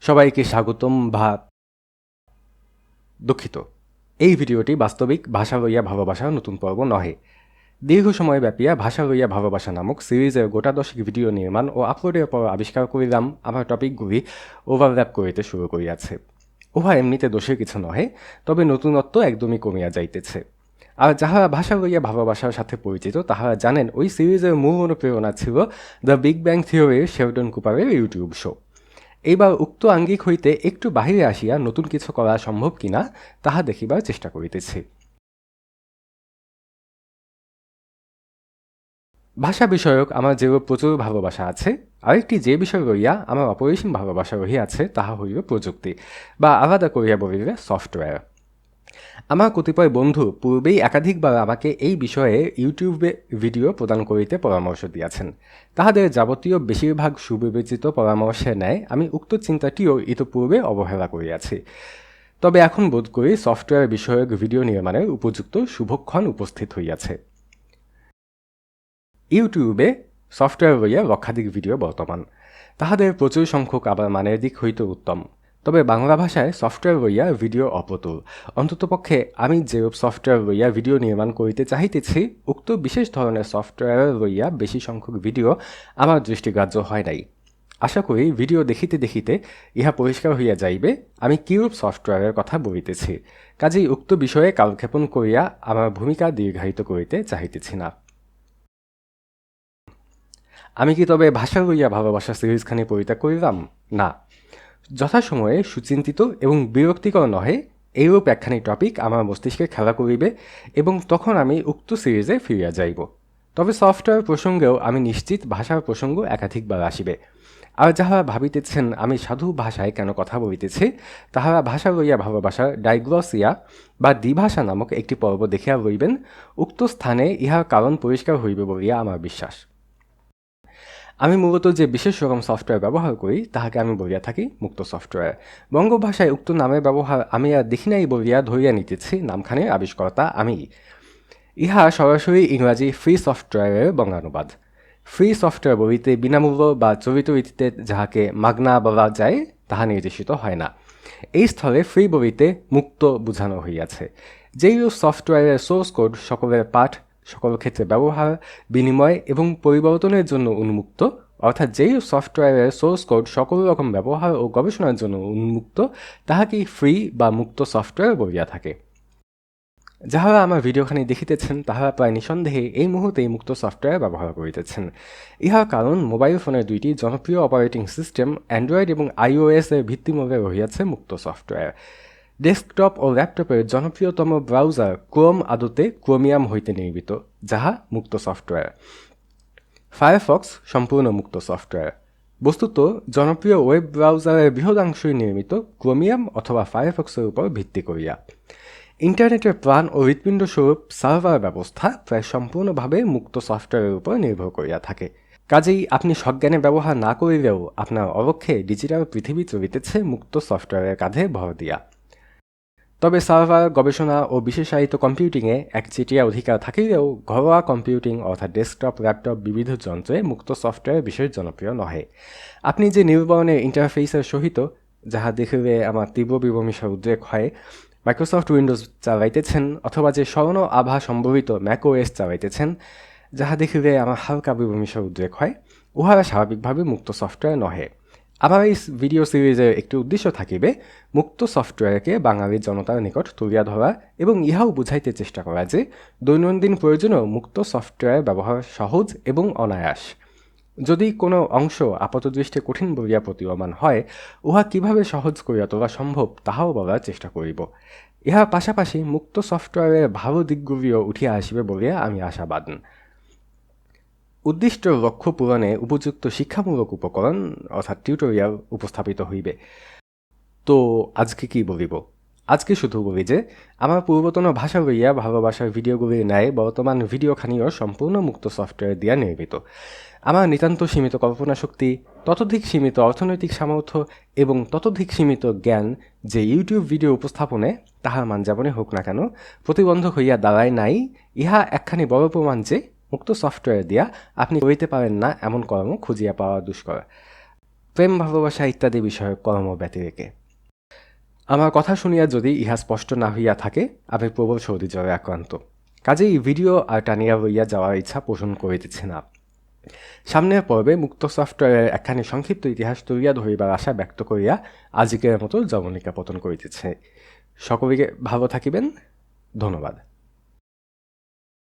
সবাইকে স্বাগতম দুঃখিত, এই ভিডিওটি বাস্তবিক ভাষা লইয়া ভালোবাসা নতুন পর্ব নহে। দীর্ঘ সময় ব্যাপিয়া ভাষা লইয়া ভালোবাসা নামক সিরিজের গোটা 10 ভিডিও নির্মাণ ও আপলোডের পর আবিষ্কার করিলাম আমার টপিকগুলি ওভারল্যাপ করিতে শুরু করিয়াছে। উহা এমনিতে দোষের কিছু নহে, তবে নতুনত্ব একদমই কমিয়া যাইতেছে। আর যাহারা ভাষা লইয়া ভালোবাসার সাথে পরিচিত তাহারা জানেন ওই সিরিজের মূল অনুপ্রেরণা ছিল দ্য বিগ ব্যাং থিওরির শেলডন কুপারের ইউটিউব শো। এইবার উক্ত আঙ্গিক হইতে একটু বাহিরে আসিয়া নতুন কিছু করা সম্ভব কিনা তাহা দেখিবার চেষ্টা করিতেছি। ভাষা বিষয়ক আমার যেরূপ প্রচুর ভালোবাসা আছে, আরেকটি যে বিষয় লইয়া আমার অপরিসীম ভালোবাসা রহিয়াছে তাহা হইল প্রযুক্তি, বা আলাদা করিয়া বলিলে সফটওয়্যার। আমার কতিপয় বন্ধু পূর্বেই একাধিকবার আমাকে এই বিষয়ে ইউটিউবে ভিডিও প্রদান করিতে পরামর্শ দিয়াছেন। তাহাদের যাবতীয় বেশিরভাগ সুবিবেচিত পরামর্শের ন্যায় আমি উক্ত চিন্তাটিও ইতপূর্বে অবহেলা করিয়াছি। তবে এখন বোধ করি সফটওয়্যার বিষয়ক ভিডিও নির্মাণের উপযুক্ত শুভক্ষণ উপস্থিত হইয়াছে। ইউটিউবে সফটওয়্যার লইয়া লক্ষাধিক ভিডিও বর্তমান, তাহাদের প্রচুর সংখ্যক আবার মানের দিক হইতে উত্তম। তবে বাংলা ভাষায় সফটওয়্যার লইয়া ভিডিও অপ্রতুল। অন্ততপক্ষে আমি যেরূপ সফটওয়্যার লইয়া ভিডিও নির্মাণ করিতে চাহিতেছি, উক্ত বিশেষ ধরনের সফটওয়্যার লইয়া বেশি সংখ্যক ভিডিও আমার দৃষ্টিগ্রাহ্য হয় নাই। আশা করি ভিডিও দেখিতে দেখিতে ইহা পরিষ্কার হইয়া যাইবে আমি কিরূপ সফটওয়্যারের কথা বলিতেছি। কাজেই উক্ত বিষয়ে কালক্ষেপণ করিয়া আমার ভূমিকা দীর্ঘায়িত করিতে চাহিতেছি না। আমি কি তবে ভাষা লইয়া ভালোবাসা সিরিজখানি পরিত্যাগ করিলাম? না, যথাসময়ে সুচিন্তিত এবং বিরক্তিকর নহে এইরূপ একখানি টপিক আমার মস্তিষ্কে খেলা করিবে এবং তখন আমি উক্ত সিরিজে ফিরিয়া যাইব। তবে সফটওয়্যার প্রসঙ্গেও আমি নিশ্চিত ভাষার প্রসঙ্গ একাধিকবার আসিবে। আর যাহারা ভাবিতেছেন আমি সাধু ভাষায় কেন কথা বলিতেছি, তাহারা ভাষা লইয়া ভালোবাসার ডাইগ্লসিয়া বা দ্বিভাষা নামক একটি পর্ব দেখিয়া লইবেন। উক্ত স্থানে ইহার কারণ পরিষ্কার হইবে বলিয়া আমার বিশ্বাস। আমি মূলত যে বিশেষ রকম সফটওয়্যার ব্যবহার করি তাহাকে আমি বলিয়া থাকি মুক্ত সফটওয়্যার। বঙ্গ ভাষায় উক্ত নামের ব্যবহার আমি আর দেখি নাই বলিয়া ধরিয়া নিতেছি নামখানের আবিষ্কর্তা আমি। ইহা সরাসরি ইংরাজি ফ্রি সফটওয়্যারের বঙ্গানুবাদ। ফ্রি সফটওয়্যার বলিতে বিনামূল্য বা চলিত রীতিতে যাহাকে মাগনা বলা যায় তাহা নির্দেশিত হয় না। এই স্থলে ফ্রি বলিতে মুক্ত বুঝানো হইয়াছে। যেইরূপ সফটওয়্যারের সোর্স কোড সকলের পাঠ, সকল ক্ষেত্রে ব্যবহার, বিনিময় এবং পরিবর্তনের জন্য উন্মুক্ত, অর্থাৎ যেই সফটওয়্যারের সোর্স কোড সকল রকম ব্যবহার ও গবেষণার জন্য উন্মুক্ত, তাহাকেই ফ্রি বা মুক্ত সফটওয়্যার বলিয়া থাকে। যাহারা আমার ভিডিওখানি দেখিতেছেন তাহারা প্রায় নিঃসন্দেহে এই মুহূর্তেই মুক্ত সফটওয়্যার ব্যবহার করিতেছেন। ইহার কারণ মোবাইল ফোনের দুইটি জনপ্রিয় অপারেটিং সিস্টেম অ্যান্ড্রয়েড এবং আইওএস এর ভিত্তিমূলে রহিয়াছে মুক্ত সফটওয়্যার। ডেস্কটপ ও ল্যাপটপের জনপ্রিয়তম ব্রাউজার ক্রোম আদতে ক্রোমিয়াম হইতে নির্মিত, যাহা মুক্ত সফটওয়্যার। ফায়ারফক্স সম্পূর্ণ মুক্ত সফটওয়্যার। বস্তুত জনপ্রিয় ওয়েব ব্রাউজারের বৃহদাংশই নির্মিত ক্রোমিয়াম অথবা ফায়ারফক্সের উপর ভিত্তি করিয়া। ইন্টারনেটের প্রাণ ও হৃৎপিণ্ড স্বরূপ সার্ভার ব্যবস্থা প্রায় সম্পূর্ণভাবে মুক্ত সফটওয়্যারের উপর নির্ভর করিয়া থাকে। কাজেই আপনি সজ্ঞানে ব্যবহার না করিলেও আপনার অলক্ষ্যে ডিজিটাল পৃথিবী চলিতেছে মুক্ত সফটওয়্যারের কাঁধে ভর দিয়া। তবে সার্ভার, গবেষণা ও বিশেষায়িত কম্পিউটিংয়ে একচেটিয়া অধিকার থাকিলেও ঘরোয়া কম্পিউটিং অর্থাৎ ডেস্কটপ, ল্যাপটপ বিবিধ যন্ত্রে মুক্ত সফটওয়্যার বিশেষ জনপ্রিয় নহে। আপনি যে নির্বর্ণের ইন্টারফেসের সহিত, যাহা দেখিলে আমার তীব্র বিভমিষার উদ্রেক হয়, মাইক্রোসফট উইন্ডোজ চালাইতেছেন, অথবা যে স্বর্ণ আভা সম্ভবিত ম্যাকওএস চালাইতেছেন, যাহা দেখিলে আমার হালকা বিভমিষার উদ্রেক হয়, উহারা স্বাভাবিকভাবে মুক্ত সফটওয়্যার নহে। আমার এই ভিডিও সিরিজের একটি উদ্দেশ্য থাকিবে মুক্ত সফটওয়্যারকে বাঙালি জনতার নিকট তুলিয়া ধরা এবং ইহাও বুঝাইতে চেষ্টা করা যে দৈনন্দিন প্রয়োজনেও মুক্ত সফটওয়্যার ব্যবহার সহজ এবং অনায়াস। যদি কোনো অংশ আপাতদৃষ্টে কঠিন বলিয়া প্রতীয়মান হয়, উহা কিভাবে সহজ করিয়া তোলা সম্ভব তাহাও বলার চেষ্টা করিব। ইহার পাশাপাশি মুক্ত সফটওয়্যারের ভালো দিকগুলিও উঠিয়া আসিবে বলিয়া আমি আশাবাদ। উদ্দিষ্ট লক্ষ্য পূরণে উপযুক্ত শিক্ষামূলক উপকরণ অর্থাৎ টিউটোরিয়াল উপস্থাপিত হইবে। তো আজকে কি বলিব? আজকে শুধু বলি যে আমার পূর্বতন ভাষা লইয়া ভালোবাসার ভিডিওগুলির ন্যায় বর্তমান ভিডিওখানিও সম্পূর্ণ মুক্ত সফটওয়্যার দিয়া নির্মিত। আমার নিতান্ত সীমিত কল্পনা শক্তি, ততোধিক সীমিত অর্থনৈতিক সামর্থ্য এবং ততোধিক সীমিত জ্ঞান যে ইউটিউব ভিডিও উপস্থাপনে, তাহার মান যেমনই হোক না কেন, প্রতিবন্ধক হইয়া দাঁড়ায় নাই। ইহা একখানি বড় প্রমাণ যে মুক্ত সফটওয়্যার দিয়া আপনি করিতে পারেন না এমন কর্ম খুঁজিয়া পাওয়া দুষ্কর। প্রেম ভালোবাসা ইত্যাদি বিষয়ে কর্ম ব্যতিরেকে। আমার কথা শুনিয়া যদি ইহা স্পষ্ট না হইয়া থাকে, আমি প্রবল সর্দি জ্বরে আক্রান্ত, কাজেই ভিডিও আর টানিয়া লইয়া যাওয়ার ইচ্ছা পোষণ করিতেছে না। সামনের পর্বে মুক্ত সফটওয়্যারের একখানি সংক্ষিপ্ত ইতিহাস তুলিয়া ধরিবার আশা ব্যক্ত করিয়া আজিকের মতো জবনিকা পতন করিতেছে। সকলকে ভালো থাকিবেন। ধন্যবাদ।